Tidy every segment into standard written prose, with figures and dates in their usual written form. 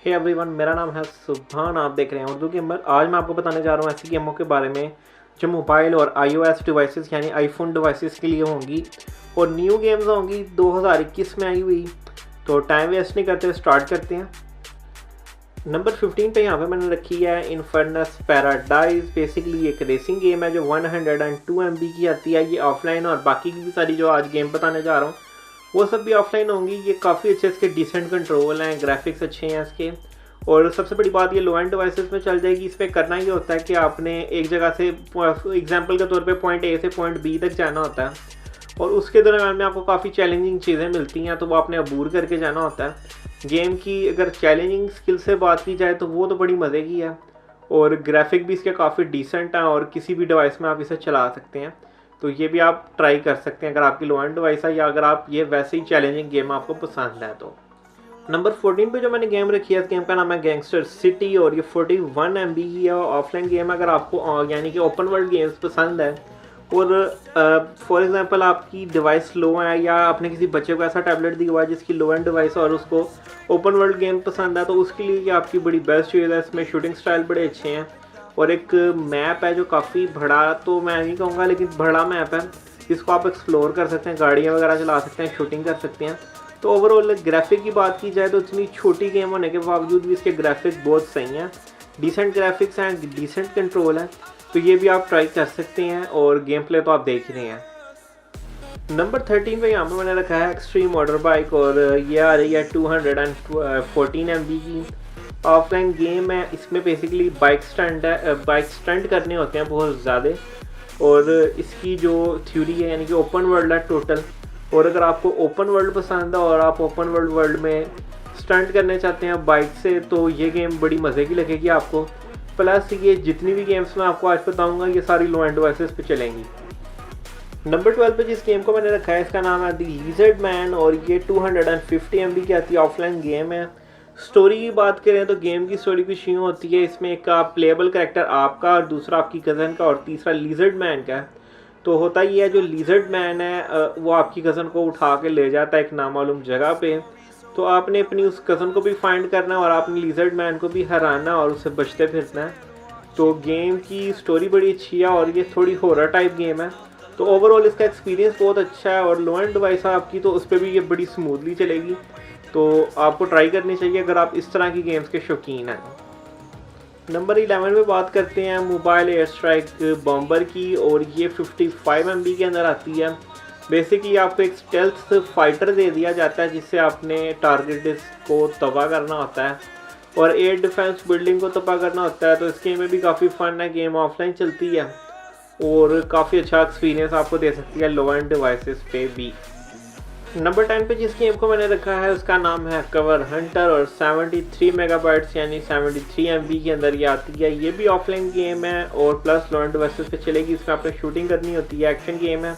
Hey everyone, मेरा नाम है सुभान। आप देख रहे हैं उर्दू गेमर। आज मैं आपको बताने जा रहा हूँ ऐसी गेमों के बारे में जो मोबाइल और iOS डिवाइसेस यानी आईफोन डिवाइसेस के लिए होंगी और न्यू गेम्स होंगी 2021 में आई हुई। तो टाइम वेस्ट नहीं करते, स्टार्ट करते हैं। नंबर 15 पे यहाँ पे मैंने रखी है इन्फर्नस पैराडाइज। बेसिकली एक रेसिंग गेम है जो 102 MB की आती है। ये ऑफलाइन और बाकी की भी सारी जो आज गेम बताने जा रहा हूँ वो सब भी ऑफलाइन होंगी। ये काफ़ी अच्छे इसके डिसेंट कंट्रोल हैं, ग्राफिक्स अच्छे हैं इसके, और सबसे बड़ी बात ये लो एंड डिवाइसेस में चल जाएगी। इस पर करना ये होता है कि आपने एक जगह से एग्जांपल के तौर पे पॉइंट ए से पॉइंट बी तक जाना होता है और उसके दरम्यान में आपको काफ़ी चैलेंजिंग चीज़ें मिलती हैं, तो वो आपने अबूर करके जाना होता है। गेम की अगर चैलेंजिंग स्किल से बात की जाए तो वो तो बड़ी मज़े की है और ग्राफिक भी इसके काफ़ी डिसेंट हैं और किसी भी डिवाइस में आप इसे चला सकते हैं। तो ये भी आप ट्राई कर सकते हैं अगर आपकी लो एंड डिवाइस है या अगर आप ये वैसे ही चैलेंजिंग गेम आपको पसंद है तो। नंबर 14 पे जो मैंने गेम रखी है इस गेम का नाम है गैंगस्टर सिटी और ये 41 MB की है। ऑफलाइन गेम है। अगर आपको यानी कि ओपन वर्ल्ड गेम्स पसंद है और फॉर एग्जांपल आपकी डिवाइस लो है या आपने किसी बच्चे को ऐसा टैबलेट दिया हुआ है जिसकी लो एंड डिवाइस और उसको ओपन वर्ल्ड गेम पसंद है तो उसके लिए ये आपकी बड़ी बेस्ट चीज़ है। इसमें शूटिंग स्टाइल बड़े अच्छे हैं और एक मैप है जो काफ़ी बड़ा, तो मैं नहीं कहूँगा लेकिन बड़ा मैप है जिसको आप एक्सप्लोर कर सकते हैं, गाड़ियाँ वगैरह चला सकते हैं, शूटिंग कर सकते हैं। तो ओवरऑल ग्राफिक की बात की जाए तो इतनी छोटी गेम होने के बावजूद भी इसके ग्राफिक बहुत सही हैं, डिसेंट ग्राफिक्स हैं, डिसेंट कंट्रोल है। तो ये भी आप ट्राई कर सकते हैं और गेम प्ले तो आप देख ही रहे हैं। नंबर 13 पे यहाँ पे मैंने रखा है एक्सट्रीम मोटर बाइक और ये आ रही है 214 MB की। ऑफलाइन गेम है। इसमें बेसिकली बाइक स्टंट करने होते हैं बहुत ज़्यादा और इसकी जो थ्योरी है यानी कि ओपन वर्ल्ड है टोटल। और अगर आपको ओपन वर्ल्ड पसंद है और आप ओपन वर्ल्ड में स्टंट करने चाहते हैं बाइक से तो ये गेम बड़ी मज़े की लगेगी आपको। प्लस ये जितनी भी गेम्स मैं आपको आज बताऊंगा ये सारी लो एंड डिवाइसेस पे चलेंगी। नंबर 12 पे जिस गेम को मैंने रखा है इसका नाम है द लिजर्ड मैन और ये 250 MB की आती है। ऑफलाइन गेम है। स्टोरी की बात करें तो गेम की स्टोरी कुछ यूँ होती है, इसमें एक प्लेएबल कैरेक्टर आपका और दूसरा आपकी कज़न का और तीसरा लिजर्ड मैन का है। तो होता ही है जो लिजर्ड मैन है वो आपकी कज़न को उठा के ले जाता है एक नामालूम जगह पे। तो आपने अपनी उस कज़न को भी फाइंड करना है और आपने लिजर्ड मैन को भी हराना और उससे बचते फिरना है। तो गेम की स्टोरी बड़ी अच्छी है और ये थोड़ी हॉरर टाइप गेम है। तो ओवरऑल इसका एक्सपीरियंस बहुत अच्छा है और लो एंड डिवाइस है आपकी तो उस पर भी ये बड़ी स्मूथली चलेगी। तो आपको ट्राई करनी चाहिए अगर आप इस तरह की गेम्स के शौकीन हैं। नंबर 11 में बात करते हैं मोबाइल एयर स्ट्राइक बॉम्बर की और ये 55 MB के अंदर आती है। बेसिकली आपको एक स्टेल्थ फाइटर दे दिया जाता है जिससे आपने टारगेट को तबाह करना होता है और एयर डिफेंस बिल्डिंग को तबाह करना होता है। तो इस गेम में भी काफ़ी फन है। गेम ऑफलाइन चलती है और काफ़ी अच्छा एक्सपीरियंस आपको दे सकती है लो एंड डिवाइसेस पे भी। नंबर 10 पे जिस गेम को मैंने रखा है उसका नाम है कवर हंटर और 73 मेगाबाइट्स यानी 73 MB के अंदर ये आती है। ये भी ऑफलाइन गेम है और प्लस लो एंड डिवाइसेस पे चलेगी। इसमें आपने शूटिंग करनी होती है, एक्शन गेम है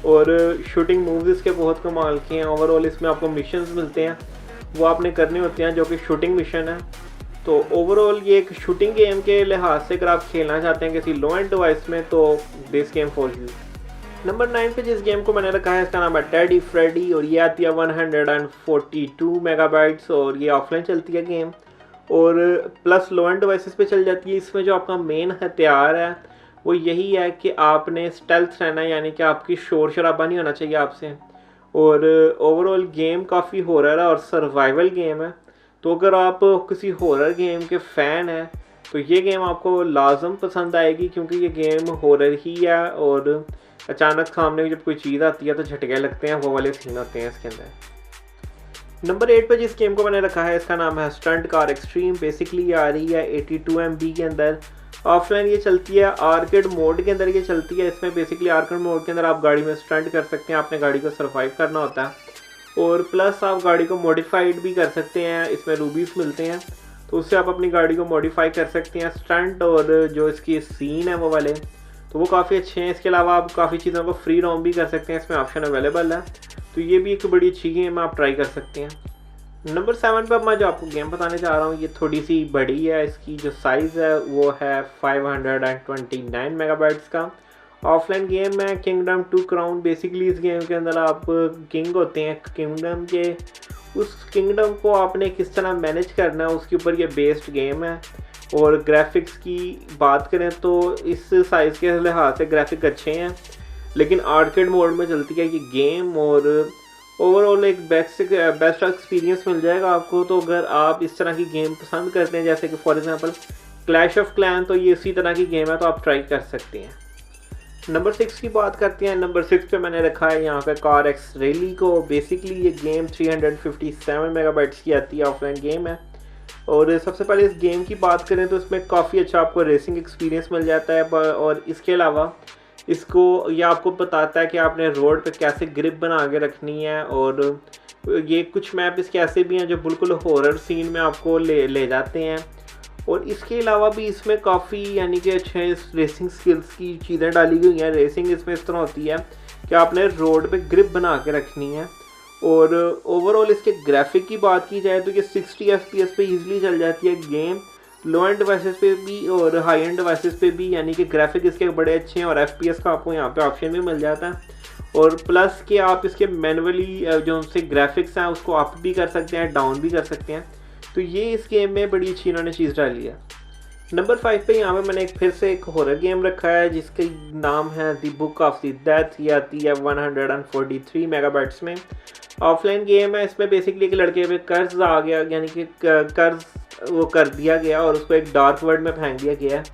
और शूटिंग मूव्स इसके बहुत कमाल के हैं। ओवरऑल इसमें आपको मिशंस मिलते हैं वो आपने करने होते हैं जो कि शूटिंग मिशन है। तो ओवरऑल ये एक शूटिंग गेम के लिहाज से अगर आप खेलना चाहते हैं किसी लो एंड डिवाइस में तो this game for you. Number 9 पे जिस गेम को मैंने रखा है इसका नाम है टेडी फ्रेडी और ये आती है 142 मेगाबाइट्स और ये ऑफलाइन चलती है गेम और प्लस लो एंड डिवाइसेस पे चल जाती है। इसमें जो आपका मेन हथियार है वो यही है कि आपने स्टेल्थ रहना है यानी कि आपकी शोर शराबा नहीं होना चाहिए आपसे। और ओवरऑल गेम काफ़ी हॉरर है और सर्वाइवल गेम है। तो अगर आप किसी हॉरर गेम के फ़ैन हैं तो ये गेम आपको लाजम पसंद आएगी क्योंकि ये गेम हॉरर ही है और अचानक सामने जब कोई चीज़ आती है तो झटके लगते हैं, वो वाले सीन होते हैं इसके अंदर। नंबर 8 पे जिस गेम को मैंने रखा है इसका नाम है स्टंट कार एक्सट्रीम। बेसिकली ये आ रही है 82 MB के अंदर। ऑफलाइन ये चलती है, आर्केड मोड के अंदर ये चलती है। इसमें बेसिकली आर्केड मोड के अंदर आप गाड़ी में स्टंट कर सकते हैं, आपने गाड़ी को सर्वाइव करना होता है और प्लस आप गाड़ी को मॉडिफाइड भी कर सकते हैं। इसमें रूबीज मिलते हैं तो उससे आप अपनी गाड़ी को मॉडिफाई कर सकते हैं। स्टंट और जो इसकी सीन है वो वाले तो वो काफ़ी अच्छे हैं। इसके अलावा आप काफ़ी चीज़ों को फ्री रोम भी कर सकते हैं, इसमें ऑप्शन अवेलेबल है। तो ये भी एक बड़ी अच्छी गेम आप ट्राई कर सकते हैं। नंबर 7 पर मैं जो आपको गेम बताने जा रहा हूँ ये थोड़ी सी बड़ी है। इसकी जो साइज़ है वो है 529 मेगाबाइट्स का ऑफलाइन गेम है किंगडम टू क्राउन। बेसिकली इस गेम के अंदर आप किंग होते हैं किंगडम के, उस किंगडम को आपने किस तरह मैनेज करना है उसके ऊपर ये बेस्ड गेम है। और ग्राफिक्स की बात करें तो इस साइज़ के लिहाज से ग्राफिक अच्छे हैं, लेकिन आर्केड मोड में चलती है ये गेम और ओवरऑल एक बेस्ट एक्सपीरियंस मिल जाएगा आपको। तो अगर आप इस तरह की गेम पसंद करते हैं जैसे कि for example clash of clan, तो ये इसी तरह की गेम है, तो आप ट्राई कर सकते हैं। नंबर 6 की बात करते हैं। नंबर 6 पे मैंने रखा है यहाँ पे कार एक्स रैली को। बेसिकली ये गेम 357 मेगाबाइट्स की आती है, ऑफलाइन गेम है। और सबसे पहले इस गेम की बात करें तो इसमें काफ़ी अच्छा आपको रेसिंग एक्सपीरियंस मिल जाता है, और इसके अलावा इसको ये आपको बताता है कि आपने रोड पे कैसे ग्रिप बना के रखनी है। और ये कुछ मैप इसके ऐसे भी हैं जो बिल्कुल हॉरर सीन में आपको ले जाते हैं। और इसके अलावा भी इसमें काफ़ी यानी कि अच्छे रेसिंग स्किल्स की चीज़ें डाली गई हैं। रेसिंग इसमें इस तरह होती है कि आपने रोड पे ग्रिप बना के रखनी है। और ओवरऑल इसके ग्राफिक की बात की जाए तो ये 60 FPS पे ईजिली चल जाती है गेम, लो एंड डिवाइसेस पे भी और हाई एंड डिवाइसेस पे भी, यानी कि ग्राफिक इसके बड़े अच्छे हैं। और FPS का आपको यहाँ पे ऑप्शन भी मिल जाता है। और प्लस कि आप इसके मैनुअली जो उनसे ग्राफिक्स हैं उसको अप भी कर सकते हैं, डाउन भी कर सकते हैं। तो ये इस गेम में बड़ी अच्छी इन्होंने चीज़ डाली है। नंबर 5 पे यहाँ पे मैंने फिर से एक हॉरर गेम रखा है जिसका नाम है the book of the death. ये आती है 143 मेगाबाइट्स में, ऑफलाइन गेम है। इसमें बेसिकली एक लड़के पे कर्ज आ गया, यानी कि कर्ज वो कर दिया गया और उसको एक डार्क वर्ल्ड में फेंक दिया गया है।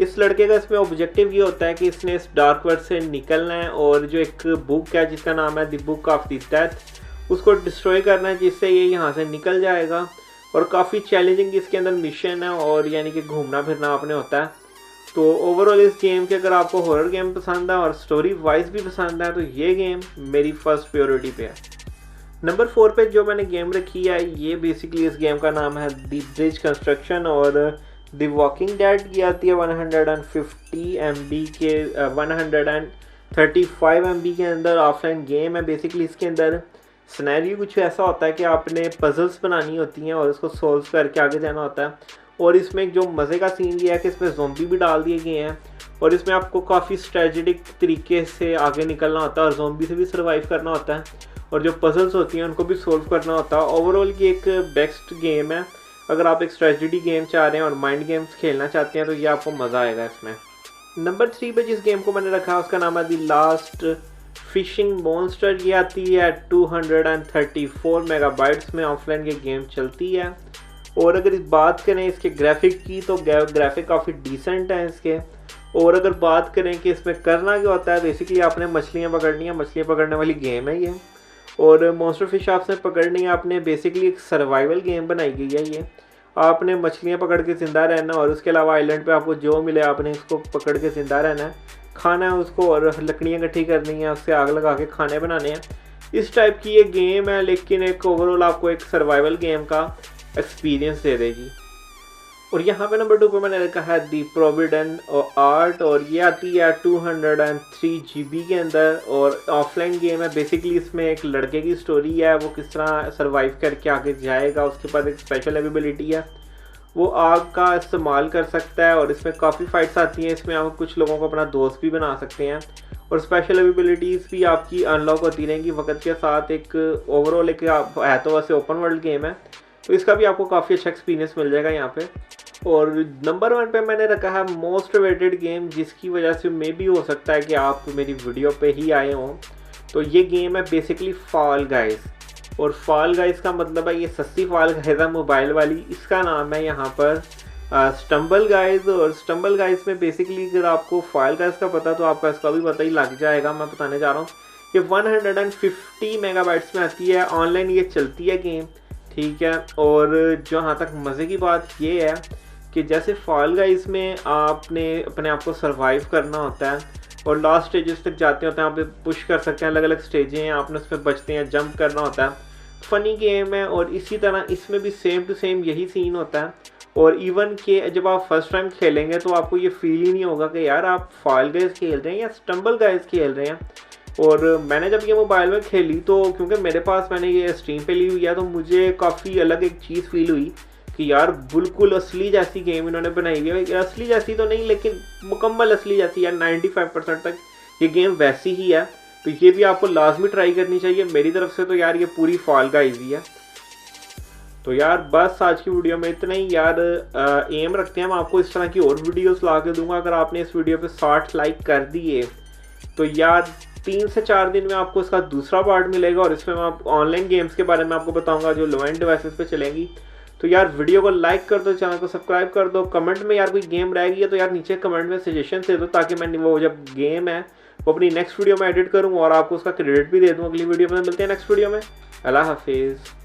इस लड़के का इसमें ऑब्जेक्टिव ये होता है कि इसने इस डार्क वर्ल्ड से निकलना है और जो एक बुक है जिसका नाम है the book of the death उसको डिस्ट्रॉय करना है, जिससे ये यहाँ से निकल जाएगा। और काफ़ी चैलेंजिंग इसके अंदर मिशन है और यानी कि घूमना फिरना आपने होता है। तो ओवरऑल इस गेम के अगर आपको हॉरर गेम पसंद है और स्टोरी वाइज भी पसंद है तो ये गेम मेरी फर्स्ट प्रायोरिटी पे है। नंबर 4 पे जो मैंने गेम रखी है ये बेसिकली इस गेम का नाम है द ब्रिज कंस्ट्रक्शन और द वॉकिंग डेड की आती है 150 MB के 135 MB के अंदर ऑफलाइन गेम है। बेसिकली इसके अंदर सिनेरियो कुछ ऐसा होता है कि आपने पजल्स बनानी होती हैं और उसको सॉल्व करके आगे जाना होता है। और इसमें जो मज़े का सीन ये है कि इसमें ज़ॉम्बी भी डाल दिए गए हैं और इसमें आपको काफ़ी स्ट्रेटेजिक तरीके से आगे निकलना होता है और ज़ॉम्बी से भी सर्वाइव करना होता है और जो पजल्स होती हैं उनको भी सोल्व करना होता है। ओवरऑल ये एक बेस्ट गेम है। अगर आप एक स्ट्रेटजी गेम चाह रहे हैं और माइंड गेम्स खेलना चाहते हैं तो ये आपको मज़ा आएगा इसमें। नंबर 3 पे जिस गेम को मैंने रखा है उसका नाम है द लास्ट फिशिंग मॉन्स्टर। ये आती है 234 मेगाबाइट्स में, ऑफलाइन ये गेम चलती है। और अगर इस बात करें इसके ग्राफिक की तो ग्राफिक काफ़ी डिसेंट है इसके। और अगर बात करें कि इसमें करना क्या होता है, बेसिकली आपने मछलियाँ पकड़नी है, मछलियाँ पकड़ने वाली गेम है ये। और मॉन्स्टर फिश आपने पकड़नी है, आपने बेसिकली एक सर्वाइवल गेम बनाई गई है ये। आपने मछलियाँ पकड़ के ज़िंदा रहना और उसके अलावा आइलैंड पे आपको जो मिले आपने उसको पकड़ के ज़िंदा रहना है, खाना है उसको और लकड़ियाँ इकट्ठी करनी है, उससे आग लगा के खाने बनाने हैं। इस टाइप की ये गेम है, लेकिन एक ओवरऑल आपको एक सर्वाइवल गेम का एक्सपीरियंस दे देगी। और यहाँ पे नंबर 2 पे मैंने रखा है दी प्रोविडेंट आर्ट और ये आती है 203 GB के अंदर और ऑफलाइन गेम है। बेसिकली इसमें एक लड़के की स्टोरी है, वो किस तरह सर्वाइव करके आगे जाएगा। उसके पास एक स्पेशल एबिलिटी है, वो आग का इस्तेमाल कर सकता है और इसमें काफ़ी फाइट्स आती हैं। इसमें आप कुछ लोगों को अपना दोस्त भी बना सकते हैं और स्पेशल एबिलिटीज़ भी आपकी अनलॉक होती रहेंगी वक्त के साथ। एक ओवरऑल एक है तो वैसे ओपन वर्ल्ड गेम है, तो इसका भी आपको काफ़ी अच्छा एक्सपीरियंस मिल जाएगा यहाँ पे। और नंबर 1 पे मैंने रखा है मोस्ट अवेटेड गेम, जिसकी वजह से मे भी हो सकता है कि आप मेरी वीडियो पे ही आए हों। तो ये गेम है बेसिकली फॉल गाइज। और फॉल गाइज का मतलब है ये सस्ती फॉल गाइज है मोबाइल वाली, इसका नाम है यहाँ पर स्टम्बल गाइज। और स्टम्बल गाइज में बेसिकली अगर आपको फॉल गाइज का पता तो आपका इसका भी पता ही लग जाएगा। मैं बताने जा रहा हूँ ये 150 मेगाबाइट्स में आती है, ऑनलाइन ये चलती है गेम, ठीक है। और जहाँ तक मज़े की बात ये है कि जैसे फॉल गाइज में आपने अपने आप को सर्वाइव करना होता है और लास्ट स्टेजेस तक जाते होते हैं, आप पुश कर सकते हैं, अलग अलग स्टेजें हैं, आपने उस पर बचते हैं, जंप करना होता है। फ़नी गेम है और इसी तरह इसमें भी सेम टू सेम यही सीन होता है। और इवन के जब आप फर्स्ट टाइम खेलेंगे तो आपको ये फील ही नहीं होगा कि यार आप फॉल गाइज खेल रहे हैं या स्टम्बल गाइज खेल रहे हैं। और मैंने जब ये मोबाइल में खेली तो क्योंकि मेरे पास मैंने ये स्ट्रीम पे ली हुई है तो मुझे काफ़ी अलग एक चीज़ फील हुई कि यार बिल्कुल असली जैसी गेम इन्होंने बनाई हुई है। असली जैसी तो नहीं लेकिन मुकम्मल असली जैसी यार, 95% तक ये गेम वैसी ही है, तो ये भी आपको लाजमी ट्राई करनी चाहिए। मेरी तरफ से तो यार ये पूरी फॉल गाइज ही है। तो यार बस आज की वीडियो में इतना ही यार। एम रखते हैं हम आपको इस तरह की और वीडियोस ला के दूंगा। अगर आपने इस वीडियो पे 60 लाइक कर दिए तो यार 3 से 4 दिन में आपको इसका दूसरा पार्ट मिलेगा, और इसमें मैं आपको ऑनलाइन गेम्स के बारे में आपको बताऊंगा जो लो एंड डिवाइसेस पे चलेंगी। तो यार वीडियो को लाइक कर दो, चैनल को सब्सक्राइब कर दो। कमेंट में यार कोई गेम रह गई है तो यार नीचे कमेंट में सजेशन दे दो, ताकि मैं वो जब गेम है वो अपनी नेक्स्ट वीडियो में एडिट करूँ और आपको उसका क्रेडिट भी दे दूँ अगली वीडियो में। मिलते हैं नेक्स्ट वीडियो में। अल्लाह हाफिज़।